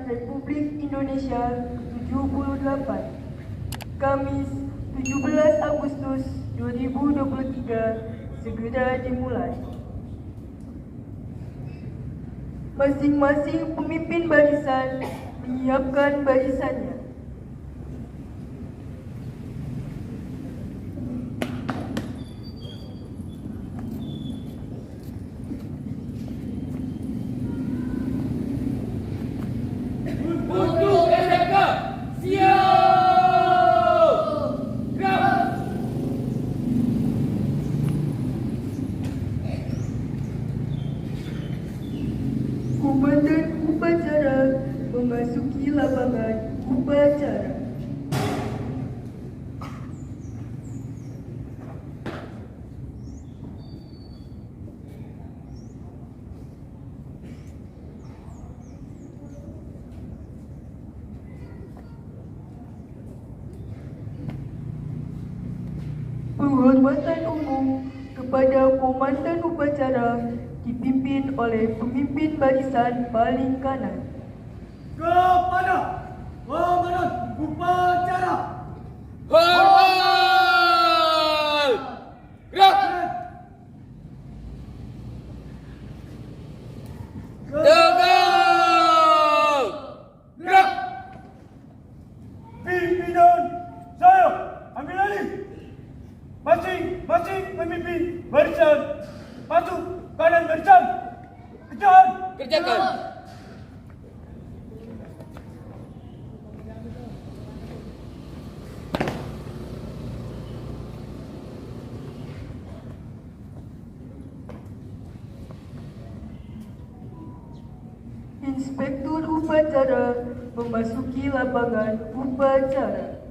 Republik Indonesia ke-78, Kamis 17 Agustus 2023 segera dimulai. Masing-masing pemimpin barisan menyiapkan barisannya. Untuk SMK, siap! Gerak! Komandan upacara memasuki lapangan upacara. Penghormatan umum kepada komandan upacara dipimpin oleh pemimpin barisan paling kanan. Kepada komandan upacara, Hormat! Gerak! Tegak! Gerak! pimpinan saya ambil alih. Masing-masing pemimpin barisan masuk kanan barisan. Kerjaan. Kerjakan! Inspektur upacara memasuki lapangan upacara.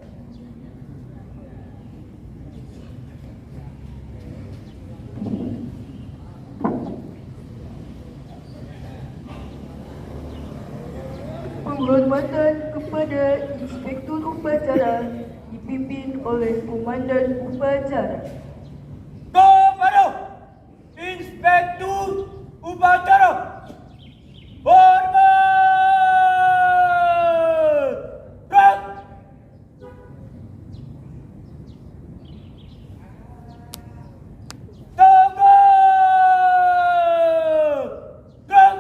Penghormatan kepada inspektur upacara dipimpin oleh komandan upacara. Kepada inspektur upacara, hormat. Gerak. Tegak. Gerak.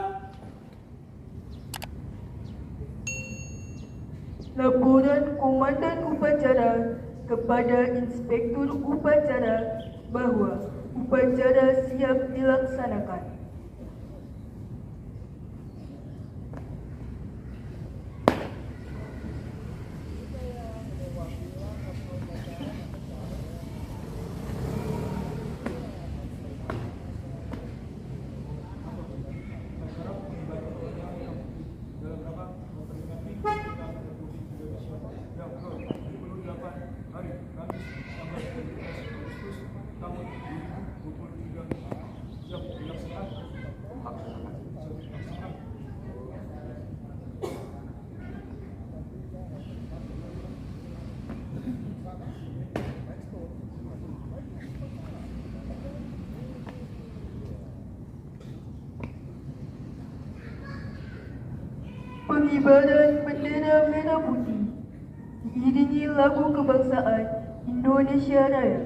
Laporan komandan upacara kepada inspektur upacara bahawa upacara siap dilaksanakan. Pengibaran bendera merah putih diiringi lagu kebangsaan Indonesia Raya.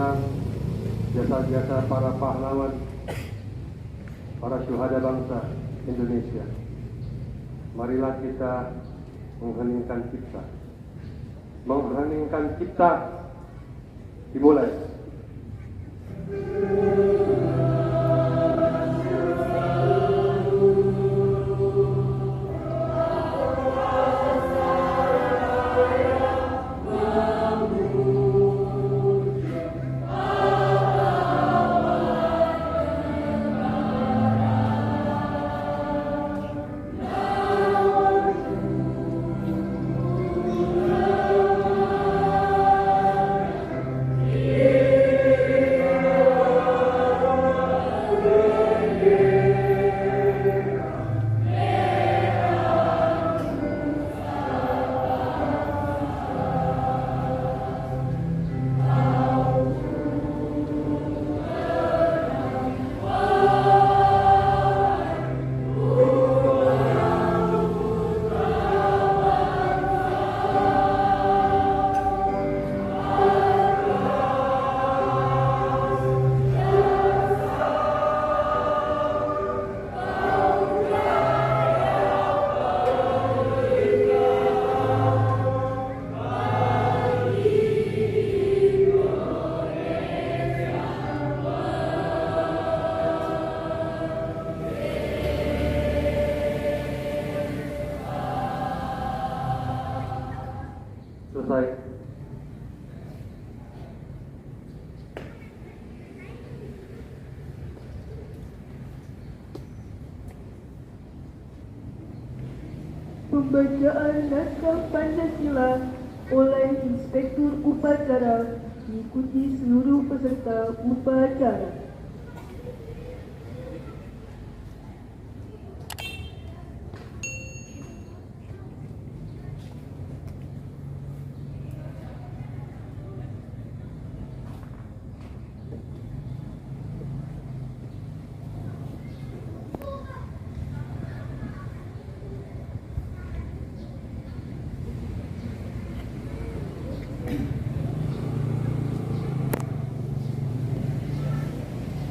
mengenang jasa-jasa para pahlawan, para syuhada bangsa Indonesia. Marilah kita mengheningkan cipta. Mengheningkan cipta dimulai. Selesai. Pembacaan naskah Pancasila oleh Inspektur Upacara diikuti seluruh peserta upacara.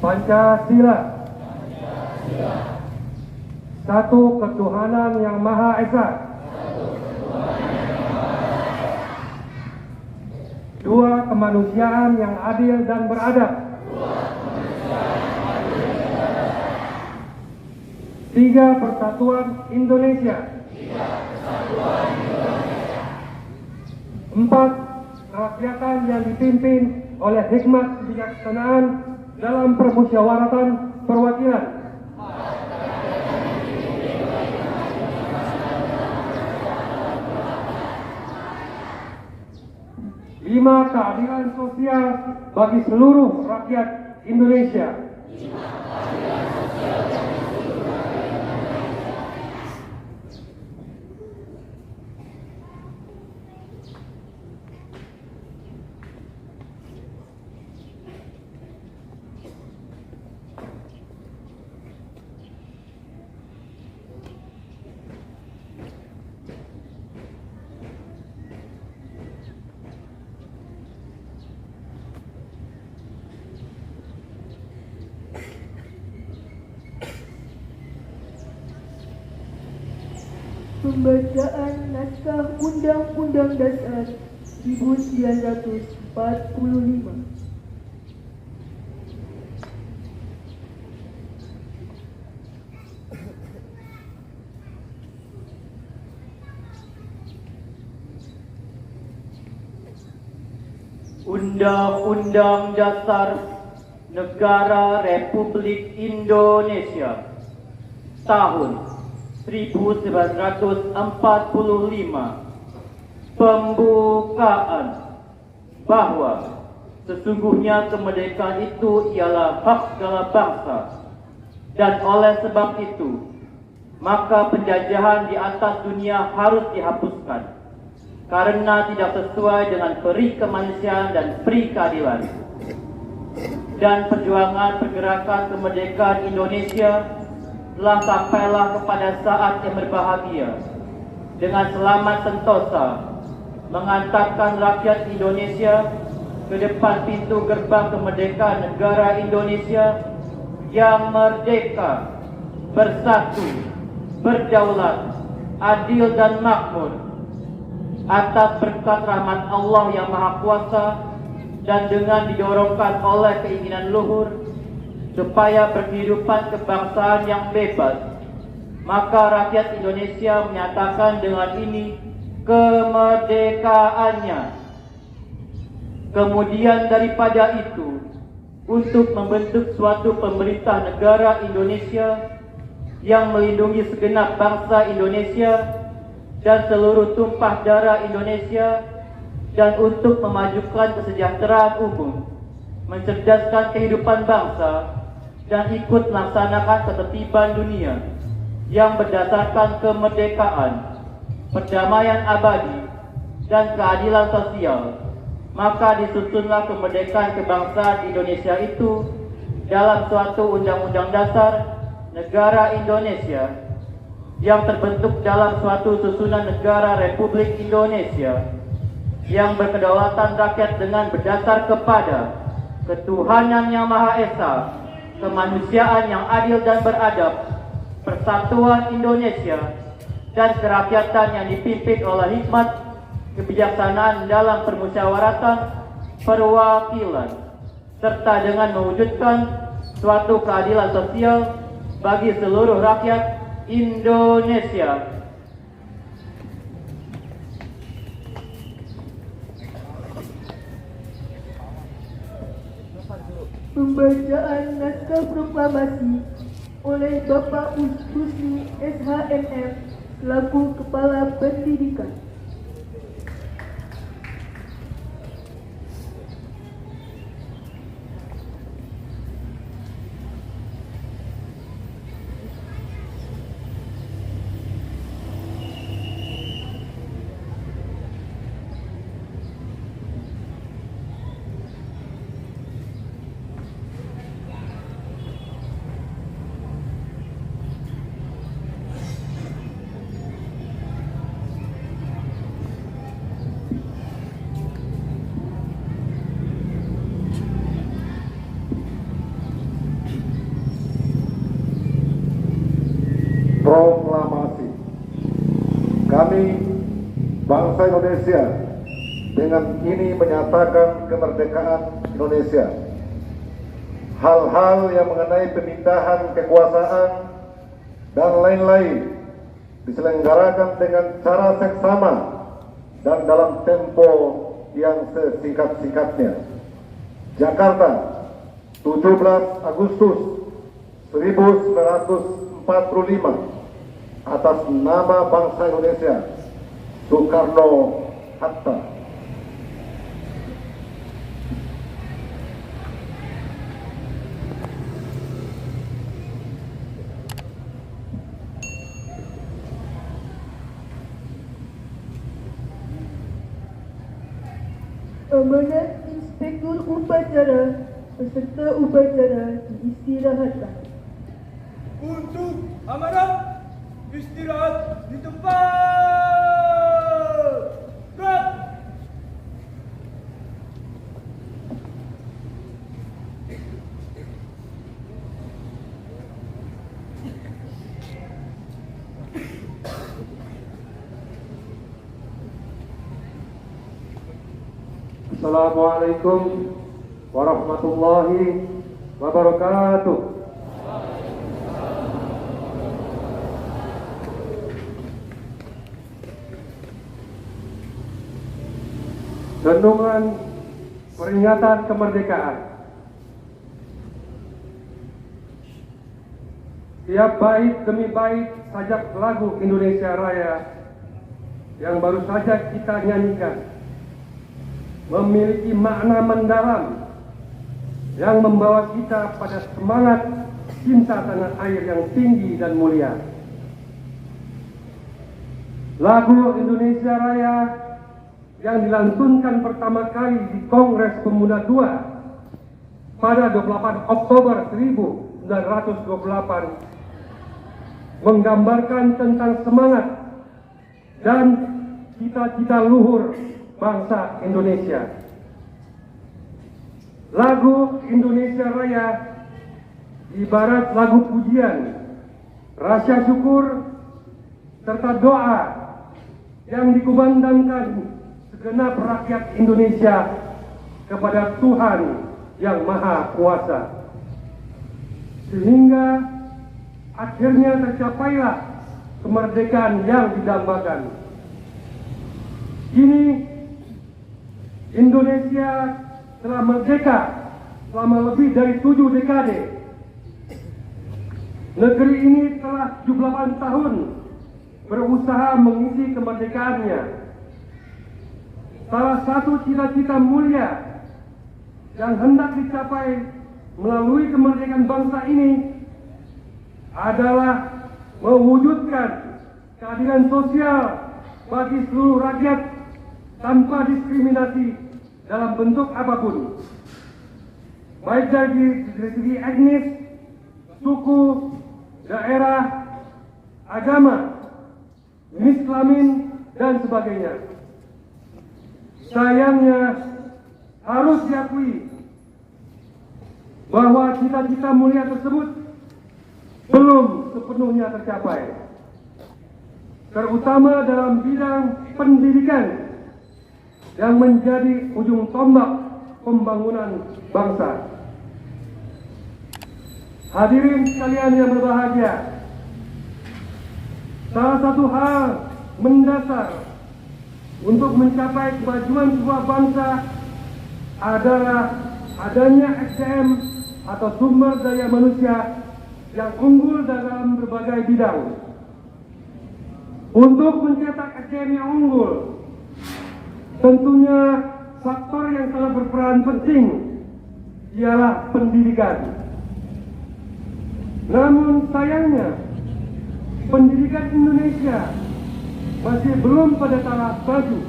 Pancasila. Satu ketuhanan yang Maha Esa. Dua kemanusiaan yang adil dan beradab. Tiga persatuan Indonesia. Empat kerakyatan yang dipimpin oleh hikmat kebijaksanaan dalam permusyawaratan perwakilan. Lima keadilan sosial bagi seluruh rakyat Indonesia. Pembacaan naskah Undang-Undang Dasar 1945. Undang-Undang Dasar Negara Republik Indonesia tahun 1945 pembukaan bahwa sesungguhnya kemerdekaan itu ialah hak segala bangsa, dan oleh sebab itu maka penjajahan di atas dunia harus dihapuskan karena tidak sesuai dengan peri kemanusiaan dan peri keadilan. Dan perjuangan pergerakan kemerdekaan Indonesia telah sampailah kepada saat yang berbahagia dengan selamat sentosa mengantarkan rakyat Indonesia ke depan pintu gerbang kemerdekaan negara Indonesia yang merdeka, bersatu, berdaulat, adil dan makmur, atas berkat rahmat Allah yang Maha Kuasa dan dengan didorongkan oleh keinginan luhur supaya berkehidupan kebangsaan yang bebas, maka rakyat Indonesia menyatakan dengan ini kemerdekaannya. Kemudian daripada itu, untuk membentuk suatu pemerintah negara Indonesia yang melindungi segenap bangsa Indonesia dan seluruh tumpah darah Indonesia, dan untuk memajukan kesejahteraan umum, mencerdaskan kehidupan bangsa, dan ikut melaksanakan ketertiban dunia yang berdasarkan kemerdekaan, perdamaian abadi, dan keadilan sosial, maka disusunlah kemerdekaan kebangsaan Indonesia itu dalam suatu undang-undang dasar negara Indonesia yang terbentuk dalam suatu susunan negara Republik Indonesia yang berkedaulatan rakyat dengan berdasar kepada ketuhanan yang Maha Esa, kemanusiaan yang adil dan beradab, persatuan Indonesia, dan kerakyatan yang dipimpin oleh hikmat kebijaksanaan dalam permusyawaratan perwakilan, serta dengan mewujudkan suatu keadilan sosial bagi seluruh rakyat Indonesia. Pembacaan naskah proklamasi oleh Bapak Husni SHMM selaku Kepala Pendidikan. Proklamasi. Kami, bangsa Indonesia, dengan ini menyatakan kemerdekaan Indonesia. Hal-hal yang mengenai pemindahan kekuasaan dan lain-lain diselenggarakan dengan cara seksama dan dalam tempo yang sesingkat-singkatnya. Jakarta, 17 Agustus 1945. Atas nama bangsa Indonesia, Soekarno-Hatta. Amanat Inspektur Upacara peserta upacara diistirahatkan. Untuk amanat istirahat di tempat. Gerak. Assalamualaikum warahmatullahi wabarakatuh. Renungan peringatan kemerdekaan. Tiap bait demi bait sajak lagu Indonesia Raya yang baru saja kita nyanyikan memiliki makna mendalam yang membawa kita pada semangat cinta tanah air yang tinggi dan mulia. Lagu Indonesia Raya yang dilantunkan pertama kali di Kongres Pemuda II pada 28 Oktober 1928 menggambarkan tentang semangat dan cita-cita luhur bangsa Indonesia. Lagu Indonesia Raya ibarat lagu pujian, rasa syukur, serta doa yang dikumandangkan segenap rakyat Indonesia kepada Tuhan yang Maha Kuasa. Sehingga akhirnya tercapailah kemerdekaan yang didambakan. Kini Indonesia telah merdeka selama lebih dari 7 dekade. Negeri ini telah 78 tahun berusaha mengisi kemerdekaannya. Salah satu cita-cita mulia yang hendak dicapai melalui kemerdekaan bangsa ini adalah mewujudkan keadilan sosial bagi seluruh rakyat tanpa diskriminasi dalam bentuk apapun, baik dari segi etnis, suku, daerah, agama, jenis kelamin, dan sebagainya. Sayangnya harus diakui bahwa cita-cita mulia tersebut belum sepenuhnya tercapai, terutama dalam bidang pendidikan yang menjadi ujung tombak pembangunan bangsa. Hadirin sekalian yang berbahagia, salah satu hal mendasar untuk mencapai kemajuan sebuah bangsa adalah adanya SDM atau sumber daya manusia yang unggul dalam berbagai bidang. Untuk mencetak SDM yang unggul, tentunya faktor yang sangat berperan penting ialah pendidikan. Namun sayangnya, pendidikan Indonesia masih belum pada taraf maju.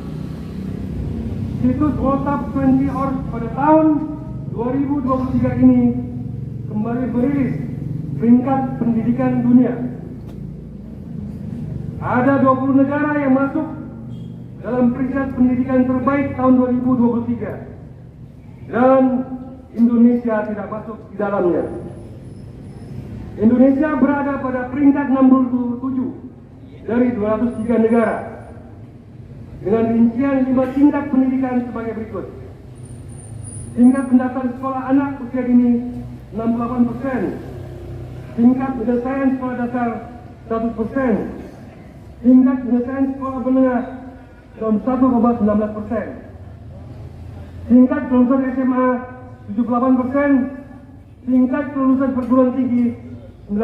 Situs worldtop20org pada tahun 2023 ini kembali merilis peringkat pendidikan dunia. Ada 20 negara yang masuk dalam peringkat pendidikan terbaik tahun 2023 dan Indonesia tidak masuk di dalamnya. Indonesia berada pada peringkat 67 dari 203 negara dengan rincian 5 tingkat pendidikan sebagai berikut. Tingkat pendaftaran sekolah anak usia dini 68%, tingkat penyelesaian sekolah dasar 100%, tingkat penyelesaian sekolah menengah 1,19%, tingkat kelulusan SMA 78%, tingkat kelulusan perguruan tinggi 19%.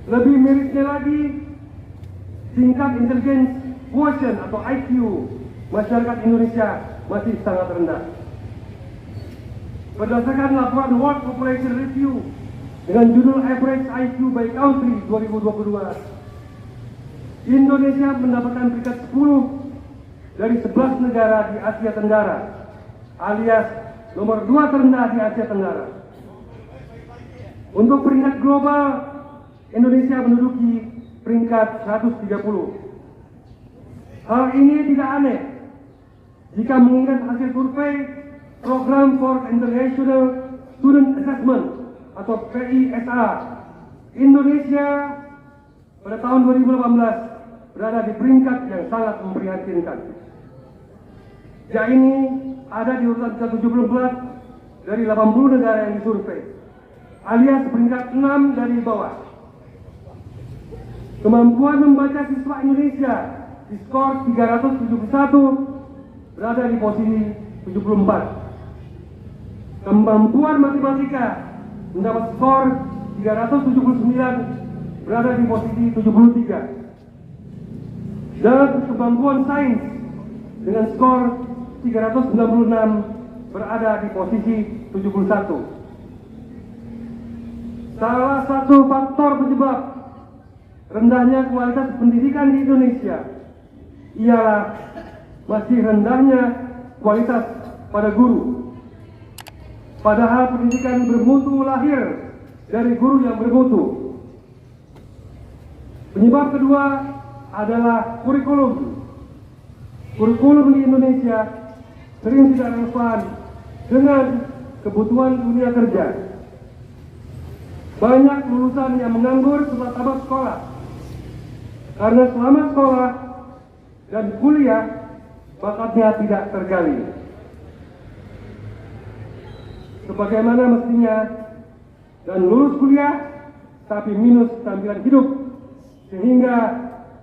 Lebih mirisnya lagi, tingkat intelligence quotient atau IQ masyarakat Indonesia masih sangat rendah. Berdasarkan laporan World Population Review dengan judul Average IQ by Country 2022, Indonesia mendapatkan peringkat 10 dari 11 negara di Asia Tenggara, alias nomor 2 terendah di Asia Tenggara. Untuk peringkat global, Indonesia menduduki peringkat 130. Hal ini tidak aneh jika mengingat hasil survei Program for International Student Assessment atau PISA. Indonesia pada tahun 2018 berada di peringkat yang sangat memprihatinkan. Ini ada di urutan ke-17 dari 80 negara yang disurvei, alias peringkat 6 dari bawah. Kemampuan membaca siswa Indonesia di skor 371 berada di posisi 74. Kemampuan matematika mendapat skor 379 berada di posisi 73. Dan kemampuan sains dengan skor 396 berada di posisi 71. Salah satu faktor penyebab rendahnya kualitas pendidikan di Indonesia ialah masih rendahnya kualitas pada guru. Padahal pendidikan bermutu lahir dari guru yang bermutu. Penyebab kedua adalah kurikulum. Kurikulum di Indonesia sering tidak relevan dengan kebutuhan dunia kerja. Banyak lulusan yang menganggur setelah tamat sekolah karena selama sekolah dan kuliah bakatnya tidak tergali sebagaimana mestinya, dan lulus kuliah tapi minus tampilan hidup sehingga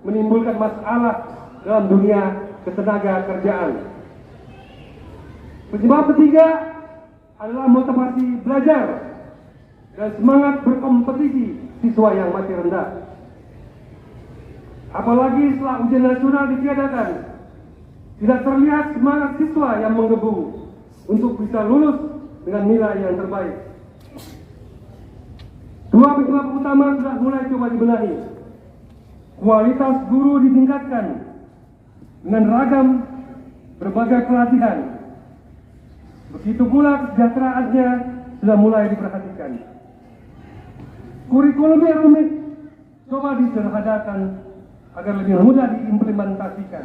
menimbulkan masalah dalam dunia ketenaga kerjaan. Penyebab ketiga adalah motivasi belajar dan semangat berkompetisi siswa yang masih rendah. Apalagi setelah ujian nasional ditiadakan, tidak terlihat semangat siswa yang menggebu untuk bisa lulus dengan nilai yang terbaik. Dua penyebab utama sudah mulai coba dibenahi. Kualitas guru ditingkatkan dengan ragam berbagai pelatihan. Begitu pula kesejahteraannya sudah mulai diperhatikan. Kurikulum yang rumit coba disederhanakan agar lebih mudah diimplementasikan.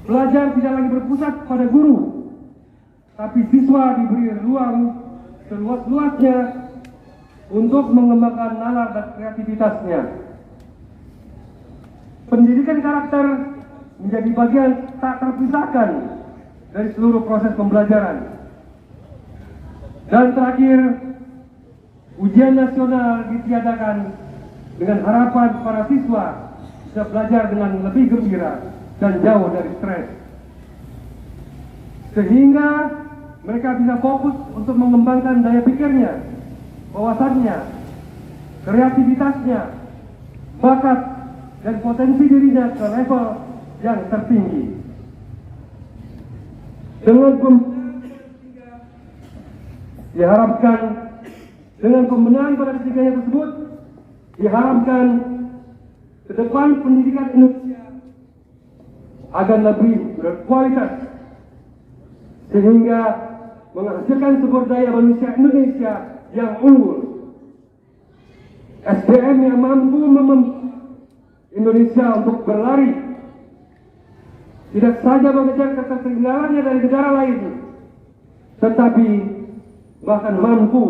Belajar tidak lagi berpusat pada guru, tapi siswa diberi ruang seluas-luasnya untuk mengembangkan nalar dan kreativitasnya. Pendidikan karakter menjadi bagian tak terpisahkan dari seluruh proses pembelajaran. Dan terakhir, ujian nasional ditiadakan dengan harapan para siswa bisa belajar dengan lebih gembira dan jauh dari stres, sehingga mereka bisa fokus untuk mengembangkan daya pikirnya, wawasannya, kreativitasnya, bakat dan potensi dirinya ke level yang tertinggi. Dengan pembenahan pada ketiganya tersebut, diharapkan ke depan pendidikan Indonesia akan lebih berkualitas sehingga menghasilkan sumber daya manusia Indonesia yang unggul, SDM yang mampu membentuk Indonesia untuk berlari tidak saja mengejar ketertinggalannya dari negara lain, tetapi bahkan mampu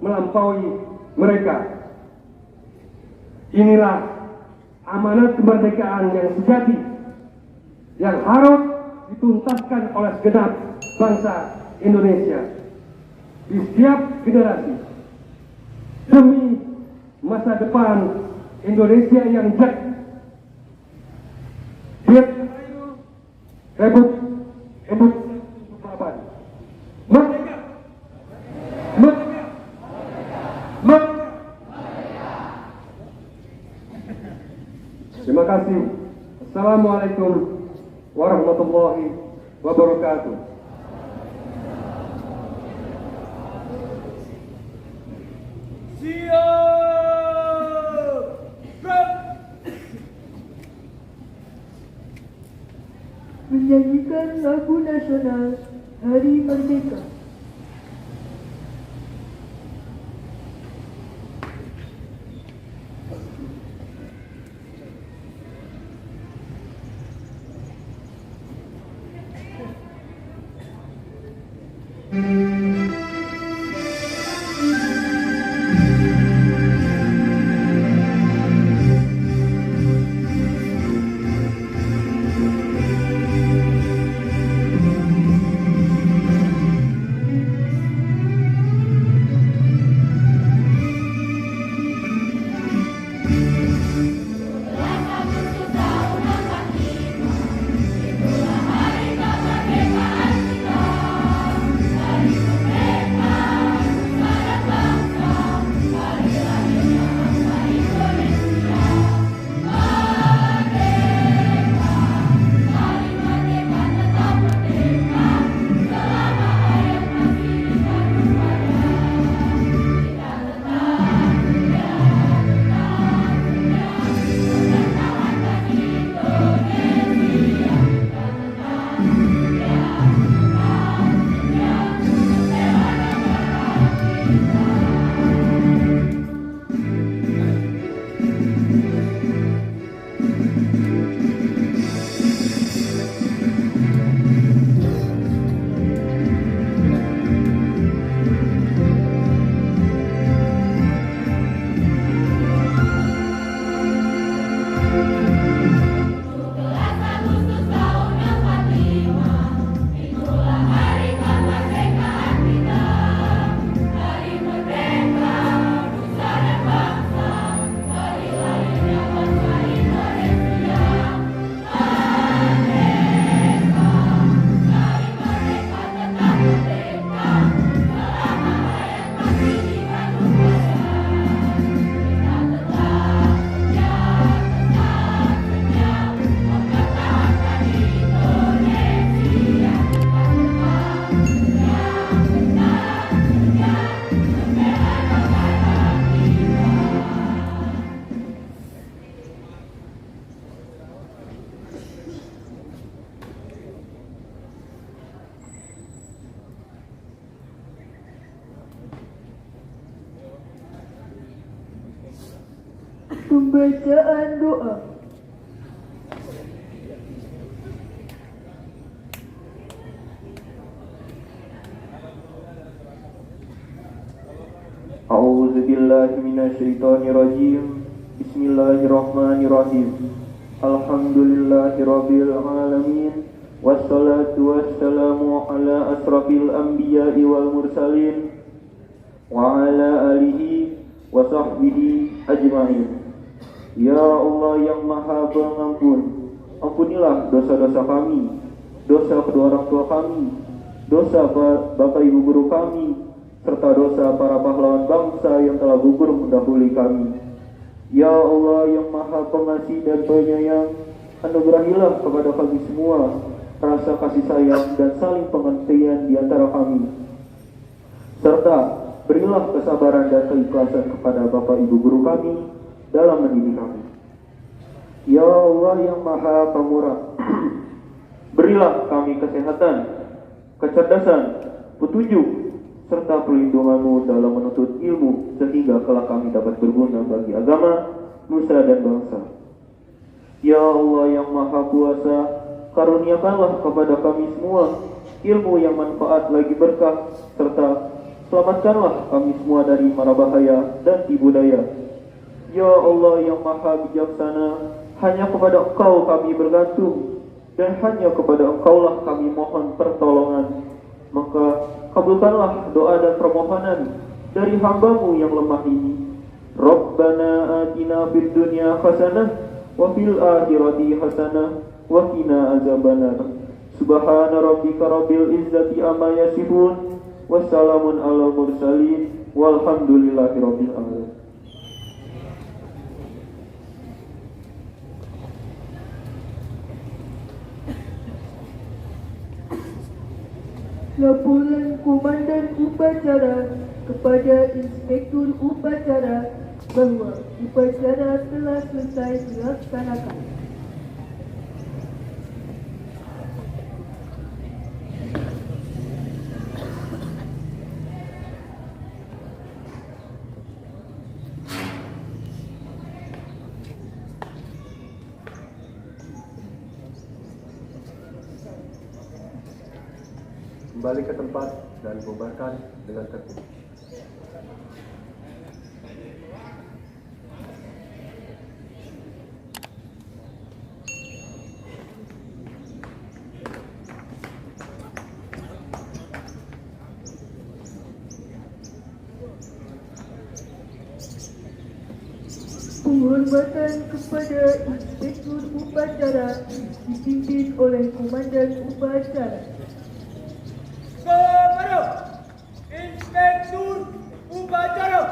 melampaui mereka. Inilah amanat kemerdekaan yang sejati yang harus dituntaskan oleh segenap bangsa Indonesia di setiap generasi demi masa depan Indonesia yang jaya. Terima kasih. Assalamualaikum warahmatullahi wabarakatuh. Siap! Gerak! Menyanyikan lagu nasional Hari Merdeka. Pembacaan doa. A'udzu billahi minasyaitonir rajim. Bismillahirrahmanirrahim. Alhamdulillahirabbil alamin. Wassalatu wassalamu ala asrafil anbiya'i wal mursalin wa ala alihi wa sahbihi ajma'in. Ya Allah yang Maha Pengampun, ampunilah dosa-dosa kami, dosa kedua orang tua kami, dosa bapak ibu guru kami, serta dosa para pahlawan bangsa yang telah gugur mendahului kami. Ya Allah yang Maha Pengasih dan Penyayang, anugerahilah kepada kami semua rasa kasih sayang dan saling pengertian di antara kami, serta berilah kesabaran dan keikhlasan kepada bapak ibu guru kami dalam mendidik kami. Ya Allah yang Maha Pemurah, berilah kami kesehatan, kecerdasan, petunjuk, serta perlindungan-Mu dalam menuntut ilmu, sehingga kelak kami dapat berguna bagi agama, nusa dan bangsa. Ya Allah yang Maha Kuasa, karuniakanlah kepada kami semua ilmu yang manfaat lagi berkah, serta selamatkanlah kami semua dari mara bahaya dan tipu daya. Ya Allah yang Maha Bijaksana, hanya kepada Engkau kami bergantung, dan hanya kepada Engkaulah kami mohon pertolongan. Maka kabulkanlah doa dan permohonan dari hamba-Mu yang lemah ini. Rabbana atina fid dunya hasanah wa fil akhirati hasanah wa qina azabannar. Subhana rabbika rabbil izzati amma yasifun, wassalamun alal mursalin, walhamdulillahi rabbil alamin. Laporan Komandan Upacara kepada Inspektur Upacara bahawa upacara telah selesai dilaksanakan. Kembali ke tempat dan bubarkan dengan tertib. Penghormatan kepada Inspektur Upacara dipimpin oleh Komandan Upacara. Kepada Inspektur Upacara,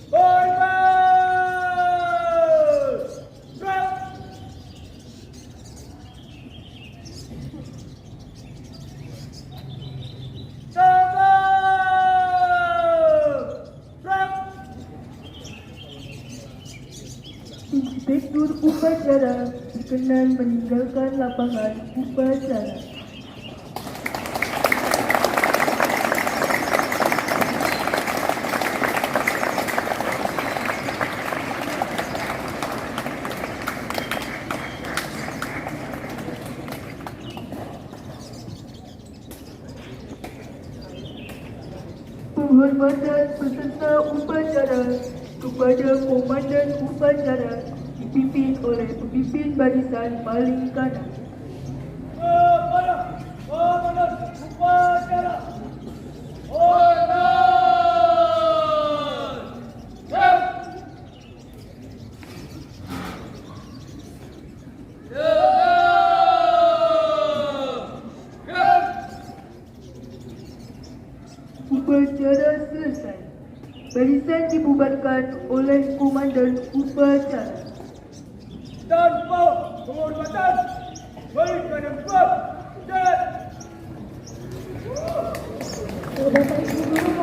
hormat! Gerak! Sabar! Gerak! Inspektur Upacara berkenan meninggalkan lapangan upacara. Penghormatan peserta upacara kepada Komandan Upacara dipimpin oleh pemimpin barisan paling kanan. Kepada Komandan Upacara, hormat! Gerak! Upacara selesai. Barisan dibubarkan oleh Komandan Upacara. Tanpa penghormatan, berikan yang kuat dan Bapak Ibu Guru